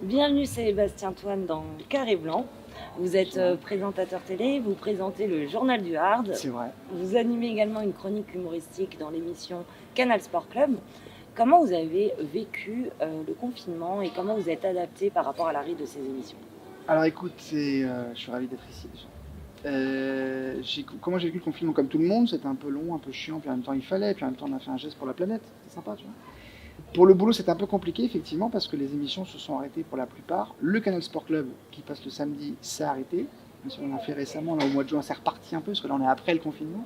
Bienvenue Sébastien Toine dans Carré Blanc. Vous êtes présentateur télé, vous présentez le Journal du Hard. C'est vrai. Vous animez également une chronique humoristique dans l'émission Canal Sport Club. Comment vous avez vécu le confinement et comment vous êtes adapté par rapport à l'arrêt de ces émissions? Alors écoute, je suis ravi d'être ici déjà. Comment j'ai vécu le confinement? Comme tout le monde, c'était un peu long, un peu chiant, puis en même temps il fallait, puis en même temps on a fait un geste pour la planète, c'était sympa, tu vois. Pour le boulot, c'était un peu compliqué, effectivement, parce que les émissions se sont arrêtées pour la plupart. Le Canal Sport Club, qui passe le samedi, s'est arrêté. Même si on l'a fait récemment, là, au mois de juin, c'est reparti un peu, parce que là, on est après le confinement.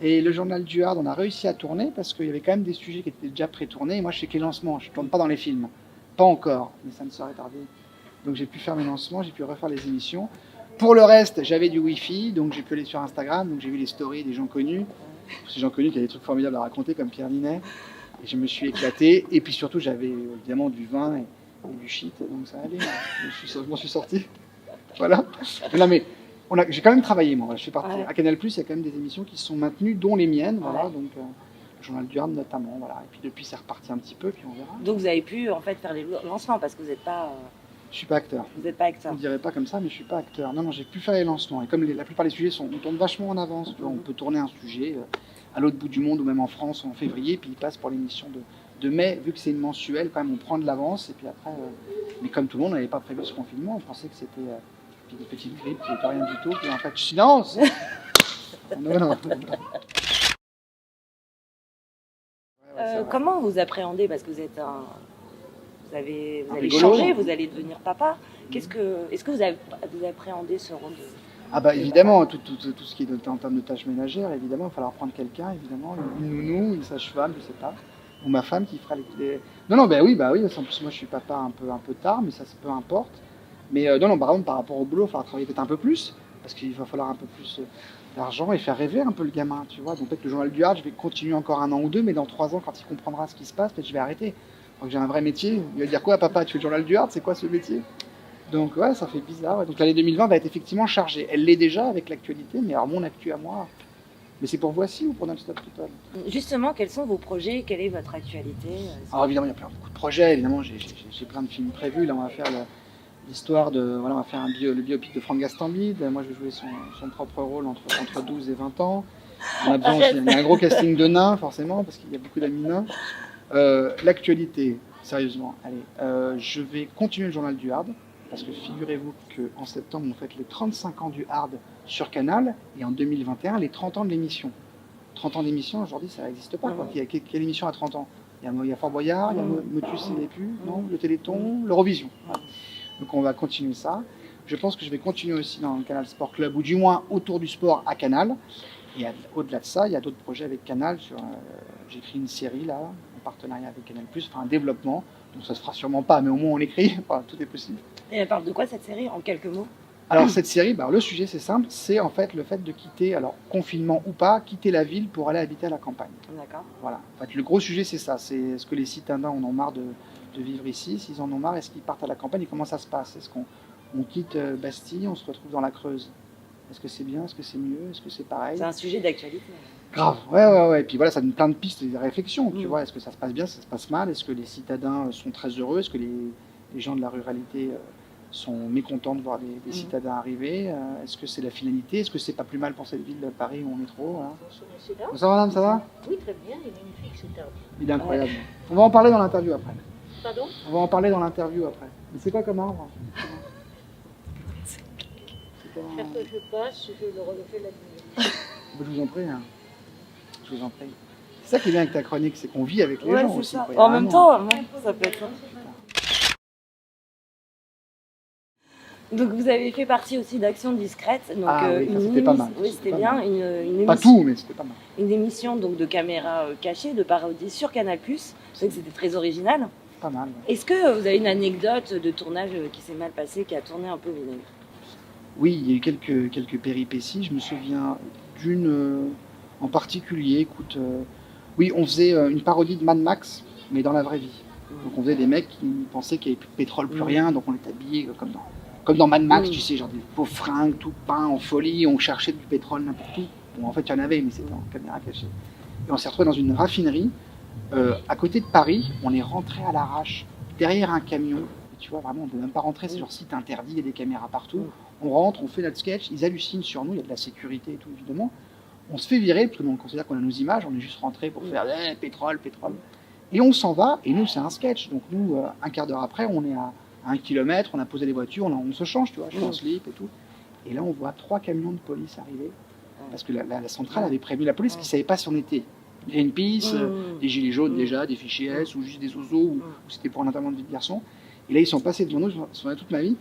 Et le Journal du Hard, on a réussi à tourner, parce qu'il y avait quand même des sujets qui étaient déjà pré-tournés. Et moi, je fais que les lancements, je ne tourne pas dans les films. Pas encore, mais ça ne serait tardé. Donc j'ai pu faire mes lancements, j'ai pu refaire les émissions. Pour le reste, j'avais du Wi-Fi, donc j'ai pu aller sur Instagram, donc j'ai vu les stories des gens connus. Ces gens connus qui avaient des trucs formidables à raconter, comme Pierre Ninet. Et je me suis éclaté, et puis surtout j'avais évidemment du vin et du shit, donc ça allait, je m'en suis sorti. Voilà. Non mais j'ai quand même travaillé moi, je suis parti. Ouais. À Canal+, il y a quand même des émissions qui se sont maintenues, dont les miennes, voilà, donc le Journal du Hard notamment, voilà. Et puis depuis c'est reparti un petit peu, puis on verra. Donc vous avez pu en fait faire les lancements parce que vous n'êtes pas, Je suis pas acteur. acteur. On dirait pas comme ça, mais je suis pas acteur. Non, j'ai pu faire les lancements. Et comme la plupart des sujets on tourne vachement en avance, tu vois, on peut tourner un sujet à l'autre bout du monde ou même en France en février, puis il passe pour l'émission de mai, vu que c'est une mensuelle, quand même on prend de l'avance, et puis après, mais comme tout le monde, on n'avait pas prévu ce confinement, on pensait que c'était une petite grippe, qui n'était rien du tout, puis en fait, silence. Non. Comment vous appréhendez, parce que vous êtes vous allez rigolo. changer, vous allez devenir papa. Est-ce que vous appréhendez ce rôle de... Ah bah évidemment, tout ce qui est en termes de tâches ménagères, évidemment, il va falloir prendre quelqu'un, évidemment, une nounou, une sage-femme, je sais pas, ou ma femme qui fera les... Non, bah oui, en plus moi je suis papa un peu tard, mais ça peu importe. Mais non, par contre, par rapport au boulot, il va falloir travailler peut-être un peu plus, parce qu'il va falloir un peu plus d'argent et faire rêver un peu le gamin, tu vois. Donc peut-être le Journal du Hard, je vais continuer encore 1 an ou 2, mais dans 3 ans, quand il comprendra ce qui se passe, peut-être je vais arrêter. Donc j'ai un vrai métier, il va dire quoi, papa, tu fais le Journal du Hard, c'est quoi ce métier? Donc ouais, ça fait bizarre. Ouais. Donc l'année 2020 va être effectivement chargée. Elle l'est déjà avec l'actualité, mais alors mon actu à moi, mais c'est pour Voici ou pour Non-Stop People? Justement, quels sont vos projets? Quelle est votre actualité? Alors évidemment, il y a beaucoup de projets. Évidemment, j'ai plein de films prévus. Là, on va faire l'histoire de... Voilà, on va faire le biopic de Franck Gastambide. Moi, je vais jouer son propre rôle entre 12 et 20 ans. On a besoin aussi, il y a un gros casting de nains, forcément, parce qu'il y a beaucoup d'amis nains. L'actualité, sérieusement, allez, je vais continuer le Journal du Hard. Parce que figurez-vous qu'en septembre, on fête les 35 ans du Hard sur Canal, et en 2021, les 30 ans de l'émission. 30 ans d'émission, aujourd'hui, ça n'existe pas. Quoi. Quelle émission à 30 ans? Il y a Fort Boyard, il y a Motus et les Pus, non, le Téléthon, l'Eurovision. Voilà. Donc on va continuer ça. Je pense que je vais continuer aussi dans le Canal Sport Club, ou du moins autour du sport à Canal. Et au-delà de ça, il y a d'autres projets avec Canal. J'ai écrit une série là, en partenariat avec Canal+, enfin un développement. Donc ça se fera sûrement pas, mais au moins on écrit, enfin, tout est possible. Et elle parle de quoi cette série, en quelques mots? Alors cette série, le sujet c'est simple, c'est en fait le fait de quitter, alors confinement ou pas, quitter la ville pour aller habiter à la campagne. D'accord. Voilà. En fait, le gros sujet c'est ça, c'est est-ce que les citadins en ont marre de vivre ici? S'ils en ont marre, est-ce qu'ils partent à la campagne et comment ça se passe? Est-ce qu'on quitte Bastille, on se retrouve dans la Creuse? Est-ce que c'est bien? Est-ce que c'est mieux? Est-ce que c'est pareil? C'est un sujet d'actualité. Grave, ouais. Et puis voilà, ça donne plein de pistes et des réflexions, tu vois. Est-ce que ça se passe bien, ça se passe mal? Est-ce que les citadins sont très heureux? Est-ce que les gens de la ruralité sont mécontents de voir des citadins arriver? Est-ce que c'est la finalité? Est-ce que c'est pas plus mal pour cette ville de Paris où on est trop? Hein? Ça va, madame, ça va? Oui, très bien, il est magnifique cet arbre. Il est incroyable. On va en parler dans l'interview après. Pardon? On va en parler dans l'interview après. Mais c'est quoi comme arbre? Chaque fois que je passe, je le refais la nuit. Je vous en prie. Hein. Je vous en prie. C'est ça qui est bien avec ta chronique, c'est qu'on vit avec les Ouais, gens c'est aussi. ça. Quoi. En même temps, ça peut être ça. Donc vous avez fait partie aussi d'Action Discrète. Donc, oui, c'était pas mal. Oui, c'était bien. Une émission, pas tout, mais c'était pas mal. Une émission donc, de caméra cachée, de parodie sur Canal+. C'est que c'était très original. Pas mal. Ouais. Est-ce que vous avez une anecdote de tournage qui s'est mal passée, qui a tourné un peu vinaigre? Oui, il y a eu quelques péripéties. Je me souviens d'une en particulier. Écoute, oui, on faisait une parodie de Mad Max, mais dans la vraie vie. Donc on faisait des mecs qui pensaient qu'il n'y avait plus de pétrole, plus rien, donc on les habillait comme dans Mad Max, tu sais, genre des faux fringues, tout peint en folie, on cherchait du pétrole n'importe où. Bon, en fait, il y en avait, mais c'était en caméra cachée. Et on s'est retrouvé dans une raffinerie, à côté de Paris. On est rentré à l'arrache, derrière un camion. tu vois, vraiment, on ne peut même pas rentrer, c'est leur site interdit, il y a des caméras partout. On rentre, on fait notre sketch, ils hallucinent sur nous, il y a de la sécurité et tout, évidemment. On se fait virer, parce que nous, on considère qu'on a nos images, on est juste rentré pour faire pétrole. Et on s'en va, et nous, c'est un sketch. Donc nous, un quart d'heure après, on est à 1 kilomètre, on a posé les voitures, on se change, tu vois, je suis en slip et tout. Et là, on voit 3 camions de police arriver, parce que la centrale avait prévenu la police, qui ne savait pas si on était Greenpeace, des gilets jaunes déjà, des fichiers S, ou juste des oiseaux, ou c'était pour un enterrement de vie de garçon. Et là, ils sont passés devant nous, sur toute ma vie,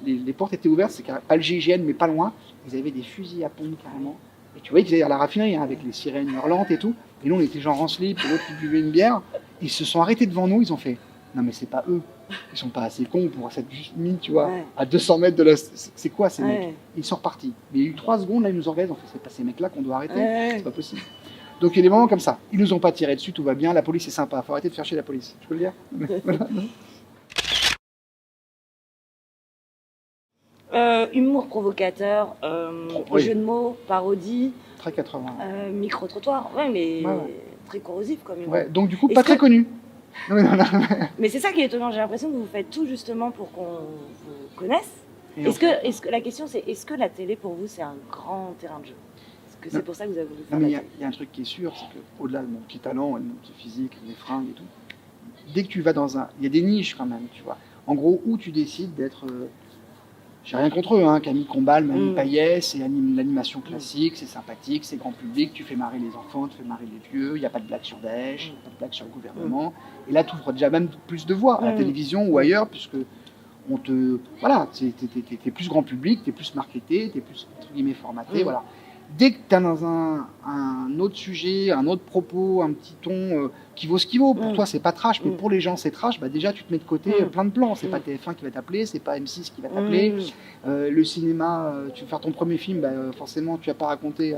les portes étaient ouvertes, c'est pas le GIGN, mais pas loin. Ils avaient des fusils à pompe carrément. Et tu vois qu'ils étaient à la raffinerie, avec les sirènes hurlantes et tout. Et nous, on était genre en slip, et l'autre qui buvait une bière. Ils se sont arrêtés devant nous, ils ont fait « Non mais c'est pas eux, ils sont pas assez cons pour s'être juste mis, tu vois, à 200 mètres de la... C'est quoi ces mecs ?» Ils sont repartis. Mais il y a eu 3 secondes, là, ils nous organisent, on fait « C'est pas ces mecs-là qu'on doit arrêter, c'est pas possible. » Donc il y a des moments comme ça. Ils nous ont pas tiré dessus, tout va bien, la police est sympa. Faut arrêter de faire chier la police, je peux le dire. Voilà. Humour provocateur, jeu de mots, parodie, Très 80. micro-trottoir, mais très corrosif comme humour. Ouais, donc du coup, pas très connu. Non. Mais c'est ça qui est étonnant, j'ai l'impression que vous faites tout justement pour qu'on vous connaisse. Est-ce que la question c'est, est-ce que la télé pour vous c'est un grand terrain de jeu? Est-ce que c'est pour ça que vous avez voulu faire mais il y a un truc qui est sûr, c'est qu'au-delà de mon petit talent, et de mon petit physique, mes fringues et tout, dès que tu vas dans un... Il y a des niches quand même, tu vois. En gros, où tu décides d'être... J'ai rien contre eux, hein, Camille Combal, Mamie Payet, c'est l'animation classique, c'est sympathique, c'est grand public, tu fais marrer les enfants, tu fais marrer les vieux, il n'y a pas de blague sur Daesh, pas de blague sur le gouvernement. Et là, tu ouvres déjà même plus de voix à la télévision ou ailleurs, puisque on te... Voilà, t'es plus grand public, t'es plus marketé, t'es plus, entre guillemets, formaté, voilà. Dès que tu es dans un autre sujet, un autre propos, un petit ton qui vaut ce qu'il vaut, pour toi c'est pas trash, mais pour les gens c'est trash, bah déjà tu te mets de côté plein de plans. C'est pas TF1 qui va t'appeler, c'est pas M6 qui va t'appeler. Le cinéma, tu veux faire ton premier film, bah, forcément tu vas pas raconter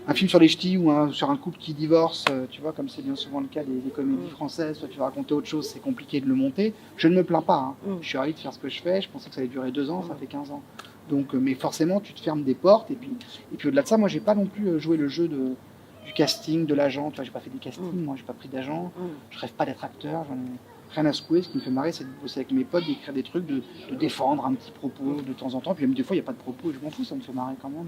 un film sur les ch'tis ou sur un couple qui divorce, tu vois, comme c'est bien souvent le cas des comédies françaises. Toi tu vas raconter autre chose, c'est compliqué de le monter. Je ne me plains pas, hein. Je suis ravi de faire ce que je fais, je pensais que ça allait durer 2 ans, ça fait 15 ans. Donc, mais forcément, tu te fermes des portes. Et puis au-delà de ça, moi, j'ai pas non plus joué le jeu du casting, de l'agent. Tu vois, j'ai pas fait des castings, moi, j'ai pas pris d'agent. Je rêve pas d'être acteur. J'en ai rien à secouer. Ce qui me fait marrer, c'est de bosser avec mes potes, d'écrire des trucs, de défendre un petit propos de temps en temps. Puis même des fois, il n'y a pas de propos. Je m'en fous, ça me fait marrer quand même.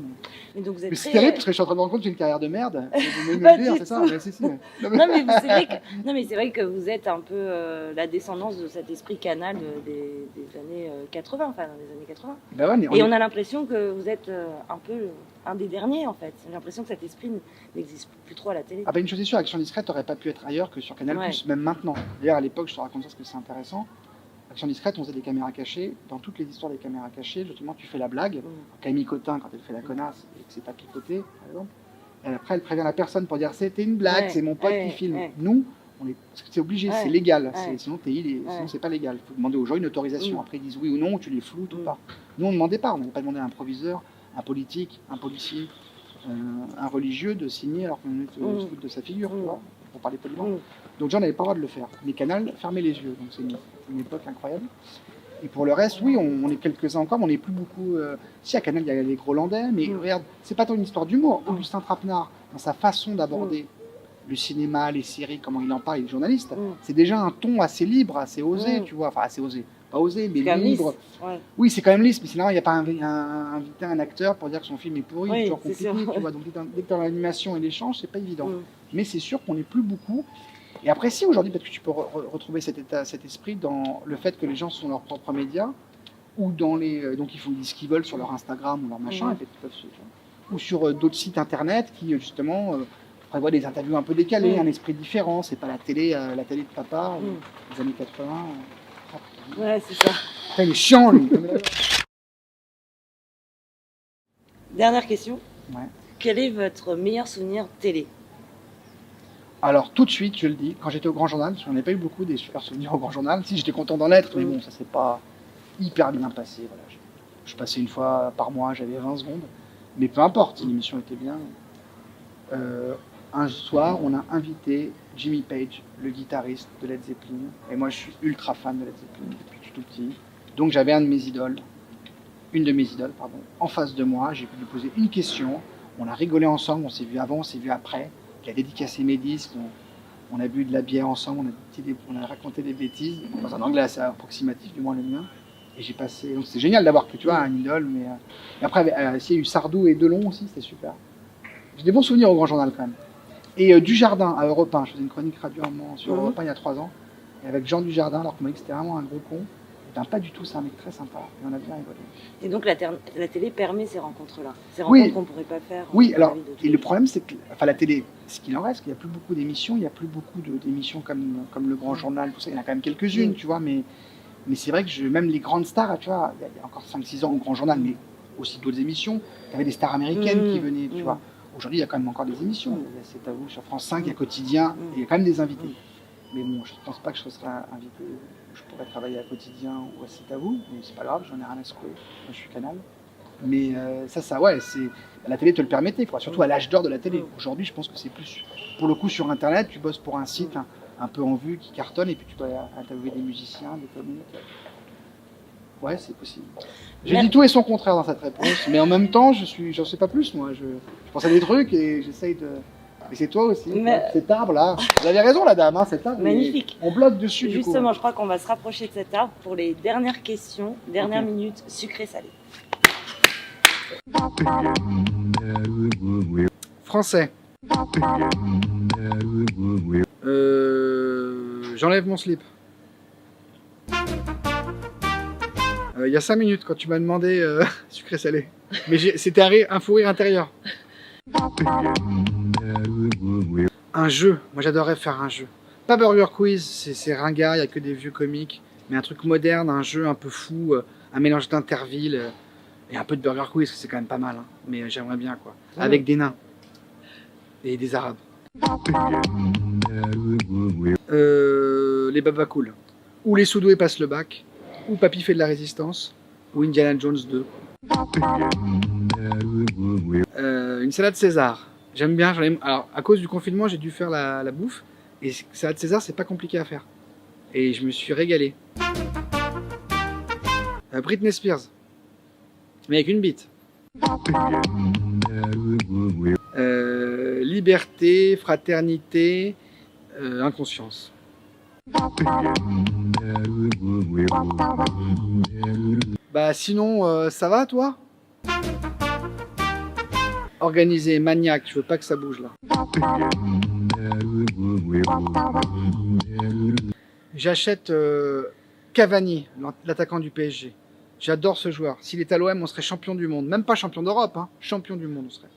Mais donc vous êtes c'est terrible parce que je suis en train de me rendre compte que j'ai une carrière de merde. Vous me le dire, c'est ça. Non, mais c'est vrai que vous êtes un peu la descendance de cet esprit canal des années 80, enfin dans les années 80. Ben ouais, et on a l'impression que vous êtes un peu un des derniers en fait. J'ai l'impression que cet esprit n'existe plus trop à la télé. Ah ben une chose est sûre, Action Discrète n'aurait pas pu être ailleurs que sur Canal+, même maintenant. D'ailleurs à l'époque, je te raconte ça parce que c'est intéressant. Action Discrète, on faisait des caméras cachées. Dans toutes les histoires des caméras cachées, justement, tu fais la blague. Camille Cotin, quand elle fait la connasse et que c'est pas picoté, par exemple, et après elle prévient la personne pour dire c'était une blague, c'est mon pote qui filme. Nous, c'est obligé, c'est légal. Sinon, sinon c'est pas légal. Il faut demander aux gens une autorisation. Après, ils disent oui ou non, tu les floutes ou pas. Nous, on ne demandait pas. On n'avait pas demandé à un proviseur, un politique, un policier, un religieux de signer alors qu'on se fout de sa figure, tu vois, pour parler poliment. Donc, les gens n'avaient pas le droit de le faire. Les canals, fermez les yeux. Donc, c'est une époque incroyable. Et pour le reste, oui, on est quelques-uns encore, mais on n'est plus beaucoup... Si, à Canal, il y a les Grolandais, mais regarde, c'est pas tant une histoire d'humour. Augustin Trapenard, dans sa façon d'aborder le cinéma, les séries, comment il en parle, il est journaliste, c'est déjà un ton assez libre, assez osé, tu vois. Enfin, assez osé. Pas osé, mais libre. Oui, c'est quand même lisse, mais sinon, il n'y a pas invité un acteur pour dire que son film est pourri, c'est toujours compliqué, tu vois. Donc, dès que tu as l'animation et l'échange, c'est pas évident. Mais c'est sûr qu'on n'est plus beaucoup. Et après, si aujourd'hui, peut-être que tu peux retrouver cet esprit dans le fait que les gens sont leurs propres médias, ou dans donc ils font ce qu'ils veulent sur leur Instagram ou leur machin, et peut-être qu'ils peuvent ou sur d'autres sites internet qui justement prévoient des interviews un peu décalées, un esprit différent. C'est pas la télé de papa des années 80. Ouais, c'est ça. Après, il est chiant, lui. Dernière question. Ouais. Quel est votre meilleur souvenir télé? Alors, tout de suite, je le dis, quand j'étais au Grand Journal, parce qu'on n'a pas eu beaucoup des super souvenirs au Grand Journal. Si, j'étais content d'en être, mais bon, ça s'est pas hyper bien passé. Voilà. Je passais une fois par mois, j'avais 20 secondes. Mais peu importe, si l'émission était bien. Un soir, on a invité Jimmy Page, le guitariste de Led Zeppelin. Et moi, je suis ultra fan de Led Zeppelin depuis que je suis tout petit. Donc, j'avais une de mes idoles, en face de moi. J'ai pu lui poser une question. On a rigolé ensemble, on s'est vu avant, on s'est vu après. Il a dédicacé mes disques. On a bu de la bière ensemble, on a raconté des bêtises, dans un anglais assez approximatif, du moins le mien. Et j'ai passé. Donc c'est génial d'avoir que tu vois un idole, mais. Et après, il y a eu Sardou et Delon aussi, c'était super. J'ai des bons souvenirs au Grand Journal quand même. Et Dujardin à Europe 1, je faisais une chronique radio sur Europe 1 il y a 3 ans. Et avec Jean Dujardin, alors qu'on m'a dit que c'était vraiment un gros con. Et ben, pas du tout, c'est un mec très sympa. Et on a bien rigolé. Et donc la télé permet ces rencontres-là, ces Oui. rencontres qu'on ne pourrait pas faire. Oui, dans alors, la vie de tous et les le jours. problème, c'est que la télé, ce qu'il en reste, qu'il n'y a plus beaucoup d'émissions, il n'y a plus beaucoup d'émissions comme le Grand Journal, tout ça, il y en a quand même quelques-unes, tu vois, mais c'est vrai que même les grandes stars, tu vois, il y a encore 5-6 ans au Grand Journal, mais aussi d'autres émissions, il y avait des stars américaines qui venaient, tu vois. Aujourd'hui, il y a quand même encore des émissions. Il y a C'est à vous sur France 5, il y a Quotidien, et il y a quand même des invités. Mais bon, je ne pense pas que je serai invité, je pourrais travailler à Quotidien ou à C'est à vous, mais c'est pas grave, j'en ai rien à secouer. Moi, je suis Canal. Mais ouais, la télé te le permettait, quoi. Surtout à l'âge d'or de la télé. Aujourd'hui, je pense que c'est plus, pour le coup, sur Internet, tu bosses pour un site un peu en vue qui cartonne, et puis tu dois interviewer des musiciens, des comiques. Ouais, c'est possible. J'ai dit tout et son contraire dans cette réponse, mais en même temps, j'en sais pas plus, moi. Je pense à des trucs et j'essaye de. Et c'est toi aussi, cet arbre-là. Vous avez raison, la dame, hein, cet arbre. Magnifique. On bloque dessus. Justement, du coup. je crois qu'on va se rapprocher de cet arbre pour les dernières questions, dernières minutes sucré-salé. Français. J'enlève mon slip. Il y a 5 minutes quand tu m'as demandé sucré-salé. Mais c'était un fou rire intérieur. Un jeu. Moi j'adorerais faire un jeu. Pas Burger Quiz, c'est ringard, il n'y a que des vieux comiques. Mais un truc moderne, un jeu un peu fou, un mélange d'Interville et un peu de Burger Quiz, c'est quand même pas mal. Hein. Mais j'aimerais bien quoi. Avec des nains. Et des arabes. Les Baba Cool. Ou les Soudoués passent le bac. Ou Papy fait de la résistance. Ou Indiana Jones 2. Une salade César. J'aime bien. Alors, à cause du confinement, j'ai dû faire la bouffe. Et salade César, c'est pas compliqué à faire. Et je me suis régalé. Britney Spears. Mais avec une bite. Liberté, fraternité, inconscience. Bah sinon, ça va toi? Organisé, maniaque, je veux pas que ça bouge là. J'achète Cavani, l'attaquant du PSG. J'adore ce joueur. S'il est à l'OM, on serait champion du monde. Même pas champion d'Europe, hein. Champion du monde, on serait.